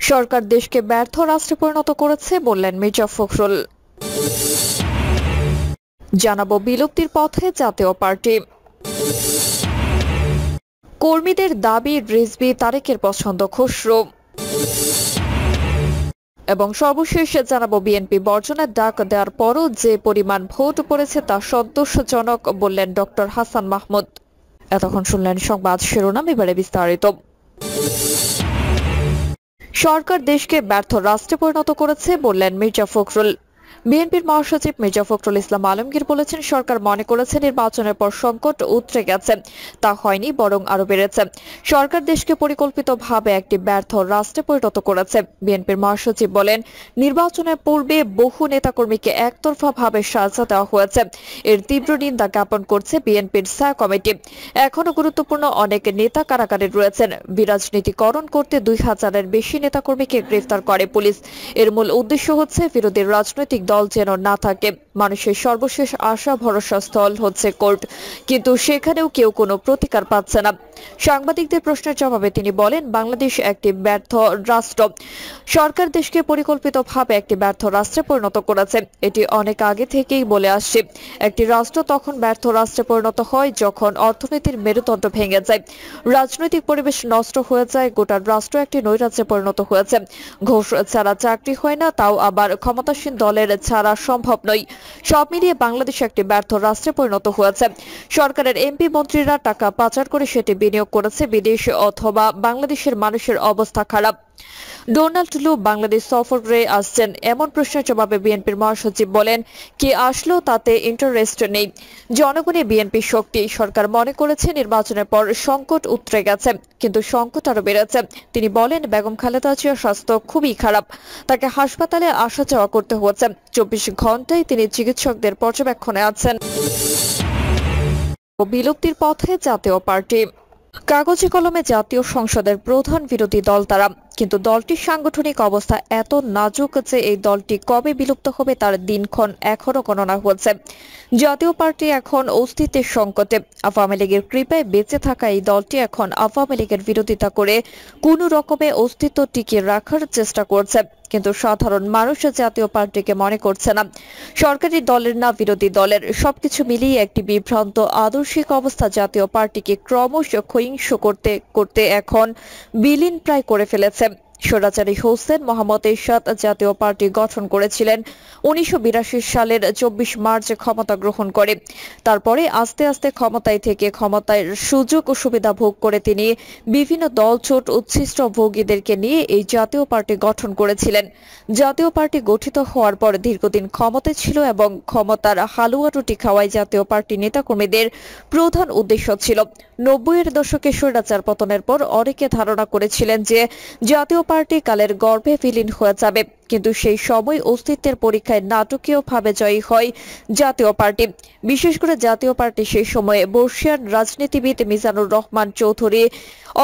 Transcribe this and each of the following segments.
সরকার দেশকে ব্যর্থ রাষ্ট্রে পরিণত করেছে বললেন মির্জা ফখরুল। জানাবো বিলুপ্তির পথে জাতীয় পার্টি। কর্মীদের দাবি রিজভী তারেকের পছন্দ খসরু। এবং সর্বশেষ জানাবো বিএনপি বর্জনের ডাক দেওয়ার পরও যে পরিমাণ ভোট পড়েছে তা সন্তোষজনক বললেন ডক্টর হাসান মাহমুদ। এতক্ষণ শুনলেন সংবাদ শিরোনাম, এবারে বিস্তারিত। সরকার দেশকে ব্যর্থ রাষ্ট্রে পরিণত করেছে বললেন মির্জা ফখরুল। বিএনপির মহাসচিব মির্জা ফখরুল ইসলাম আলমগীর বলেছেন, সরকার মনে করেছে নির্বাচনের পর সংকট উতরে গেছে, তা হয়নি, বরং আরো বেড়েছে। সরকার দেশকে পরিকল্পিতভাবে একটি ব্যর্থ রাষ্ট্রে পরিণত করেছে। বিএনপির মহাসচিব বলেন, নির্বাচনের পূর্বে বহু নেতাকর্মীকে একতরফাভাবে সাজা দেওয়া হয়েছে। এর তীব্র নিন্দা জ্ঞাপন করছে বিএনপির স্থায়ী কমিটি। এখনো গুরুত্বপূর্ণ অনেক নেতা কারাগারে রয়েছেন। বিরাজনীতিকরণ করতে 2000-এর বেশি নেতাকর্মীকে গ্রেফতার করে পুলিশ। এর মূল উদ্দেশ্য হচ্ছে বিরোধী রাজনৈতিক দল যেন না থাকে। মানুষের সর্বশেষ আশা ভরসা স্থল হচ্ছে কোর্ট, কিন্তু সেখানেও কেউ কোনো প্রতিকার পাচ্ছে না। সাংবাদিকদের প্রশ্নের জবাবে তিনি বলেন, বাংলাদেশ একটি ব্যর্থ রাষ্ট্র। সরকার দেশকে পরিকল্পিতভাবে একটি ব্যর্থ রাষ্ট্রে পরিণত করেছে। এটি অনেক আগে থেকেই বলে আসছে। একটি রাষ্ট্র তখন ব্যর্থ রাষ্ট্রে পরিণত হয় যখন অর্থনীতির মেরুদণ্ড ভেঙে যায়, রাজনৈতিক পরিবেশ নষ্ট হয়ে যায়, গোটা রাষ্ট্র একটি নৈরাজ্যে পরিণত হয়েছে। ঘুষ ছাড়া চাকরি হয় না, তাও আবার ক্ষমতাসীন দলের ছাড়া সম্ভব নয়। সব মিলিয়ে বাংলাদেশ একটি ব্যর্থ রাষ্ট্রে পরিণত হয়েছে। সরকারের এমপি মন্ত্রীরা টাকা পাচার করে সেটি বিনিয়োগ করেছে বিদেশে, অথবা বাংলাদেশের মানুষের অবস্থা খারাপ। ডোনাল্ড লু বাংলাদেশ সফর করে আসছেন, এমন প্রশ্নের জবাবে বিএনপির মহাসচিব বলেন, কে আসলো তাতে ইন্টারেস্ট নেই। জনগণে বিএনপি শক্তি। সরকার মনে করেছে নির্বাচনের পর সংকট উতরে গেছে, কিন্তু সংকট আরো বেড়েছে। তিনি বলেন, বেগম খালেদা জিয়ার স্বাস্থ্য খুবই খারাপ, তাকে হাসপাতালে আসা যাওয়া করতে হচ্ছে। 24 ঘন্টায় তিনি চিকিৎসকদের পর্যবেক্ষণে আছেন। বিলুপ্তির পথে জাতীয় পার্টি। কাগজে কলমে জাতীয় সংসদের প্রধান বিরোধী দল তারা, কিন্তু দলটির সাংগঠনিক অবস্থা এত নাজুক যে এই দলটি কবে বিলুপ্ত হবে তার দিনক্ষণ এখনো গণনা হচ্ছে। জাতীয় পার্টি এখন অস্তিত্বের সংকটে। আওয়ামী লীগের কৃপায় বেঁচে থাকা এই দলটি এখন আওয়ামী লীগের বিরোধিতা করে কোনো রকমে অস্তিত্ব টিকিয়ে রাখার চেষ্টা করছে, কিন্তু সাধারণ মানুষ জাতীয় পার্টিকে মনে করছে না সরকারি দলের না বিরোধী দলের। সবকিছু মিলিয়ে একটি বিভ্রান্ত আদর্শিক অবস্থা জাতীয় পার্টিকে ক্রমশ ক্ষয়িষ্ণু করতে করতে এখন বিলীন প্রায় করে ফেলেছে। স্বৈরাচারী হোসেন মোহাম্মদ এরশাদ জাতীয় পার্টি গঠন করেছিলেন 1982 সালের 24 মার্চ ক্ষমতা গ্রহণ করে। তারপরে আস্তে আস্তে ক্ষমতায় থেকে ক্ষমতায় সুযোগ ও সুবিধা ভোগ করে তিনি বিভিন্ন দলছুট উচ্ছিষ্ট ভোগীদেরকে নিয়ে এই জাতীয় পার্টি গঠন করেছিলেন। জাতীয় পার্টি গঠিত হওয়ার পর দীর্ঘদিন ক্ষমতায় ছিল এবং ক্ষমতার হালুয়া রুটি খাওয়াই জাতীয় পার্টি নেতাকর্মীদের প্রধান উদ্দেশ্য ছিল। 90-এর দশকে স্বৈরাচার পতনের পর অনেকে ধারণা করেছিলেন যে জাতীয় পার্টি কালের গর্ভে বিলীন হয়ে যাবে, কিন্তু সেই সময় অস্তিত্বের পরীক্ষায় নাটকীয়ভাবে জয়ী হয় জাতীয় পার্টি। বিশেষ করে জাতীয় পার্টি সেই সময়ে বর্ষিয়ান রাজনীতিবিদ মিজানুর রহমান চৌধুরী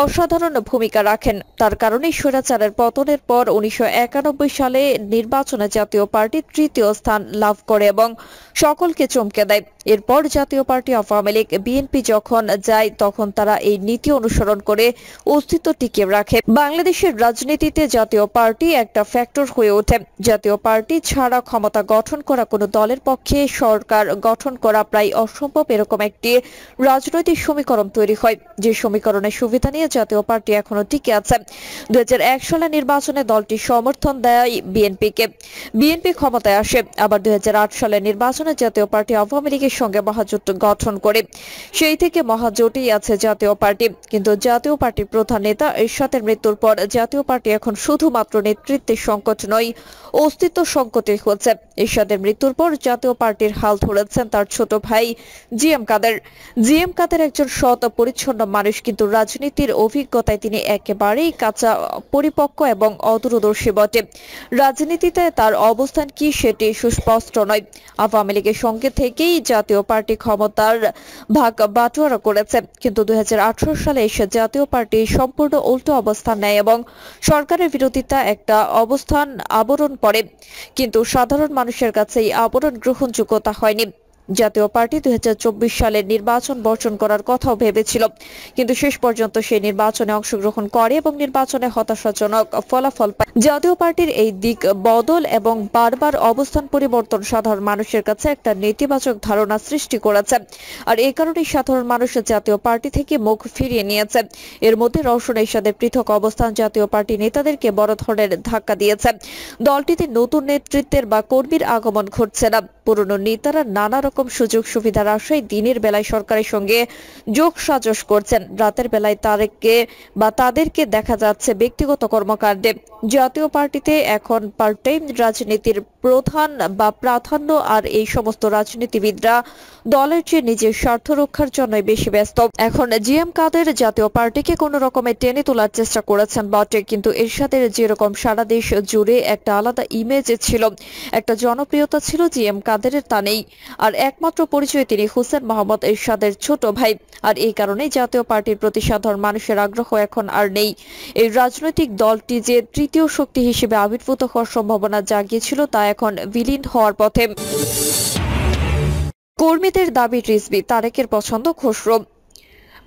অসাধারণ ভূমিকা রাখেন। তার কারণে স্বৈরাচারের পতনের পর 1991 সালে নির্বাচনে জাতীয় পার্টি তৃতীয় স্থান লাভ করে এবং সকলকে চমকে দেয়। এরপর জাতীয় পার্টি, আওয়ামী লীগ, বিএনপি যখন যায় তখন তারা এই নীতি অনুসরণ করে অস্তিত্ব টিকিয়ে রাখে। বাংলাদেশের রাজনীতিতে জাতীয় পার্টি একটা ফ্যাক্টর হয়ে ওঠে। জাতীয় পার্টি ছাড়া ক্ষমতা গঠন করা কোনো দলের পক্ষে সরকার গঠন করা প্রায় অসম্ভব, এরকম একটি রাজনৈতিক সমীকরণ তৈরি হয়, যে সমীকরণের সুবিধা নিয়ে জাতীয় পার্টি এখনো টিকে আছে। 2001 সালের নির্বাচনে দলটি সমর্থন দেয় বিএনপিকে। বিএনপি ক্ষমতায় আসে। আবার 2008 সালের নির্বাচনে জাতীয় পার্টি আওয়ামী লীগের সঙ্গে মহাজোট গঠন করে। সেই থেকে মহাজোটেই আছে জাতীয় পার্টি। কিন্তু জাতীয় পার্টির প্রধান নেতা এরশাদের মৃত্যুর পর জাতীয় পার্টি এখন শুধুমাত্র নেতৃত্বের সংকট নয়, অস্তিত্ব সংকটে হচ্ছে। এরশাদের মৃত্যুর পর জাতীয় পার্টির হাল ধরেছেন তার ছোট ভাই জিএম কাদের। জিএম কাদের একজন সৎ পরিচ্ছন্ন মানুষ, কিন্তু রাজনীতির অভিজ্ঞতায় তিনি একেবারেই কাঁচা, পরিপক্ক এবং অদূরদর্শী বটে। রাজনীতিতে তার অবস্থান কি সেটি সুস্পষ্ট নয়। আওয়ামী লীগের সঙ্গে থেকেই জাতীয় পার্টি ক্ষমতার ভাগ বাটোয়ারা করেছে, কিন্তু 2018 সালে এসে জাতীয় পার্টি সম্পূর্ণ উল্টো অবস্থান নেয় এবং সরকারের বিরোধিতা একটা অবস্থান আবরণ পড়ে, কিন্তু সাধারণ মানুষের কাছে এই আবরণ গ্রহণযোগ্যতা হয়নি। জাতীয় পার্টি 2024 সালের নির্বাচন বর্জন করার কথাও ভেবেছিল, কিন্তু শেষ পর্যন্ত সেই নির্বাচনে অংশগ্রহণ করে এবং নির্বাচনে হতাশাজনক ফলাফল পায়। জাতীয় পার্টির এই দিক বদল এবং বারবার অবস্থান পরিবর্তন সাধারণ মানুষের কাছে একটা নেতিবাচক ধারণা সৃষ্টি করেছে, আর এই কারণেই সাধারণ মানুষ জাতীয় পার্টি থেকে মুখ ফিরিয়ে নিয়েছে। এর মধ্যে রওশন এরশাদের পৃথক অবস্থান জাতীয় পার্টি নেতাদেরকে বড় ধরনের ধাক্কা দিয়েছে। দলটিতে নতুন নেতৃত্বের বা কর্মীর আগমন ঘটছে না। পুরনো নেতারা নানা রকম সুযোগ সুবিধার আশায় দিনের বেলায় সরকারের সঙ্গে যোগ সাজস করছেন, রাতের বেলায় তাদেরকে দেখা যাচ্ছে ব্যক্তিগত কর্মকাণ্ডে। জাতীয় পার্টিতে এখন পার্ট টাইম রাজনীতির প্রধান বা প্রাধান্য, আর এই সমস্ত রাজনীতিবিদরা দলের চেয়ে নিজের স্বার্থ রক্ষার জন্যই বেশি ব্যস্ত। এখন জিএম কাদের জাতীয় পার্টিকে কোনো রকমে টেনে তোলার চেষ্টা করেছেন বটে, কিন্তু এরশাদের যেরকম সারা দেশ জুড়ে একটা আলাদা ইমেজ ছিল, একটা জনপ্রিয়তা ছিল, জিএম কাদেরের তা নেই। আর একমাত্র পরিচয় তিনি হোসেন মোহাম্মদ এরশাদের ছোট ভাই, আর এই কারণেই জাতীয় পার্টির প্রতি সাধারণ মানুষের আগ্রহ এখন আর নেই। এই রাজনৈতিক দলটি যে তৃতীয় শক্তি হিসেবে আবির্ভূত হওয়ার সম্ভাবনা জাগিয়েছিল তা এখন বিলীন হওয়ার পথে। কর্মীদের দাবি রিজভী, তারেকের পছন্দ খসরু।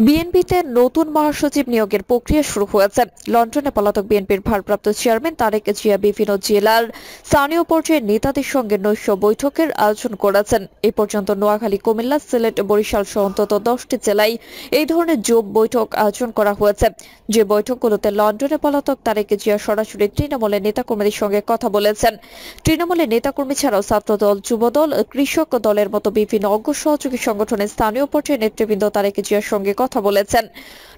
বিএনপিতে নতুন মহাসচিব নিয়োগের প্রক্রিয়া শুরু হয়েছে। লন্ডনে পলাতক বিএনপির ভারপ্রাপ্ত চেয়ারম্যান তারেক জিয়া বিভিন্ন জেলার স্থানীয় পর্যায়ের নেতাদের সঙ্গে নৈশ বৈঠকের আয়োজন করেছেন। এ পর্যন্ত নোয়াখালী, কুমিল্লা, সিলেট, বরিশাল সহ অন্তত 10টি জেলায় এই ধরনের জোট বৈঠক আয়োজন করা হয়েছে। যে বৈঠকগুলোতে লন্ডনে পলাতক তারেক জিয়া সরাসরি তৃণমূলের নেতাকর্মীদের সঙ্গে কথা বলেছেন। তৃণমূলের নেতাকর্মী ছাড়াও ছাত্রদল, যুবদল, কৃষক দলের মতো বিভিন্ন অঙ্গ সহযোগী সংগঠনের স্থানীয় পর্যায়ের নেতৃবৃন্দ তারেক জিয়ার সঙ্গে কথা বলেছেন।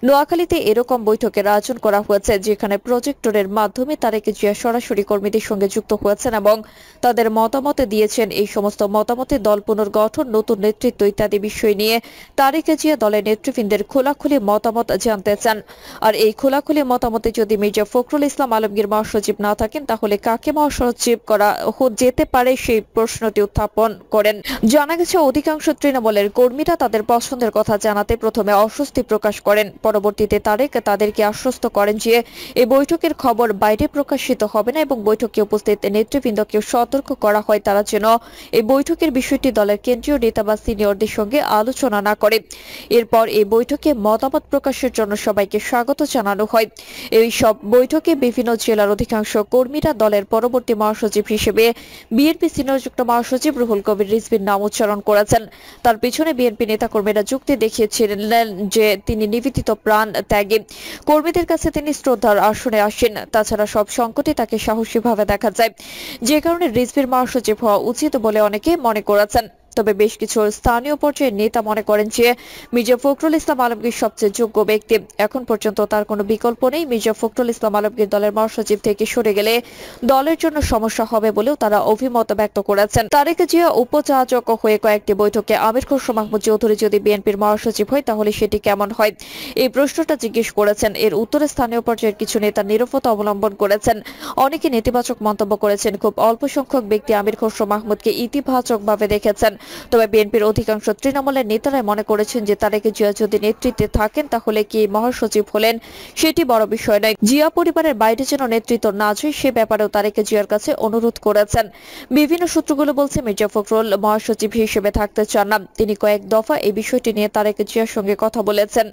নোয়াখালীতে এরকম বৈঠকের আয়োজন করা হয়েছে, যেখানে প্রজেক্টরের মাধ্যমে তারেক জিয়া সরাসরি কর্মীদের সঙ্গে যুক্ত হয়েছেন এবং তাদের মতামত দিয়েছেন। এই সমস্ত মতামতে দল পুনর্গঠন, নতুন নেতৃত্ব ইত্যাদি বিষয় নিয়ে তারেক জিয়া দলের নেতৃবৃন্দের খোলাখুলি মতামত জানতে চান। আর এই খোলাখুলি মতামতে যদি মির্জা ফখরুল ইসলাম আলমগীর মহাসচিব না থাকেন, তাহলে কাকে মহাসচিব করা যেতে পারে সেই প্রশ্নটি উত্থাপন করেন। জানা গেছে অধিকাংশ তৃণমূলের কর্মীরা তাদের পছন্দের কথা জানাতে প্রথমে অস্বস্তি প্রকাশ করেন। পরবর্তীতে তারেক তাদেরকে আশ্বস্ত করেন যে এই বৈঠকের খবর বাইরে প্রকাশিত হবে না এবং বৈঠকে উপস্থিত নেতৃবৃন্দকে সতর্ক করা হয় তারা যেন এই বৈঠকের বিষয়টি দলের কেন্দ্রীয় নেতা বা সিনিয়রদের সঙ্গে আলোচনা না করে। এরপর এই বৈঠকে মতামত প্রকাশের জন্য সবাইকে স্বাগত জানানো হয়। এই সব বৈঠকে বিভিন্ন জেলার অধিকাংশ কর্মীরা দলের পরবর্তী মহাসচিব হিসেবে বিএনপি সিনিয়রযুক্ত মহাসচিব রুহুল কবির রিজভীর নাম উচ্চারণ করেছেন। তার পিছনে বিএনপি নেতাকর্মীরা যুক্তি দেখিয়েছিলেন যে তিনি নিবেদিত প্রাণ ত্যাগী। কর্মীদের কাছে তিনি শ্রদ্ধার আসনে আসেন। তাছাড়া সব সংকটে তাকে সাহসীভাবে দেখা যায়, যে কারণে রিজভীর মহাসচিব হওয়া উচিত বলে অনেকে মনে করেছেন। তবে বেশ কিছু স্থানীয় পর্যায়ের নেতা মনে করেন যে মির্জা ফখরুল ইসলাম আলমগীর সবচেয়ে যোগ্য ব্যক্তি। এখন পর্যন্ত তার কোনো বিকল্প নেই। মির্জা ফখরুল ইসলাম আলমগীর দলের মহাসচিব থেকে সরে গেলে দলের জন্য সমস্যা হবে বলেও তারা অভিমত ব্যক্ত করেছেন। তারেক জিয়া উপচাচক হয়ে কয়েকটি বৈঠকে আমির খসরু মাহমুদ চৌধুরী যদি বিএনপির মহাসচিব হয় তাহলে সেটি কেমন হয়, এই প্রশ্নটা জিজ্ঞেস করেছেন। এর উত্তরে স্থানীয় পর্যায়ের কিছু নেতা নীরবতা অবলম্বন করেছেন। অনেকে নেতিবাচক মন্তব্য করেছেন। খুব অল্প সংখ্যক ব্যক্তি আমির খসরু মাহমুদকে ইতিবাচকভাবে দেখেছেন। তবে বিএনপির অধিকাংশ তৃণমূলের নেতারাই মনে করেছেন যে তারেক জিয়া যদি নেতৃত্বে থাকেন তাহলে কি মহাসচিব হলেন সেটি বড় বিষয় নয়। জিয়া পরিবারের বাইরে যেন নেতৃত্ব না যায় সে ব্যাপারেও তারেক জিয়ার কাছে অনুরোধ করেছেন। বিভিন্ন সূত্রগুলো বলছে মির্জা ফখরুল মহাসচিব হিসেবে থাকতে চান না। তিনি কয়েক দফা এই বিষয়টি নিয়ে তারেক জিয়ার সঙ্গে কথা বলেছেন।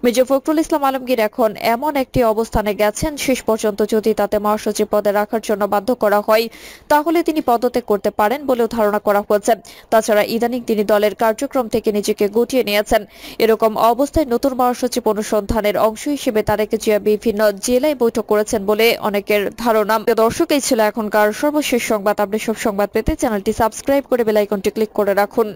মির্জা ফখরুল ইসলাম আলমগীর এখন এমন একটি অবস্থানে গেছেন, শেষ পর্যন্ত যদি তাতে মহাসচিব পদে রাখার জন্য বাধ্য করা হয় তাহলে তিনি পদত্যাগ করতে পারেন বলেও ধারণা করা হয়েছে। তাছাড়া ইদানিং তিনি দলের কার্যক্রম থেকে নিজেকে গুটিয়ে নিয়েছেন। এরকম অবস্থায় নতুন মহাসচিব অনুসন্ধানের অংশ হিসেবে তারেক জিয়া বিভিন্ন জেলায় বৈঠক করেছেন বলে অনেকের ধারণা। দর্শক, এই ছিল এখনকার সর্বশেষ সংবাদ। আপনি সব সংবাদ পেতে চ্যানেলটি সাবস্ক্রাইব করে বেল আইকনটি ক্লিক করে রাখুন।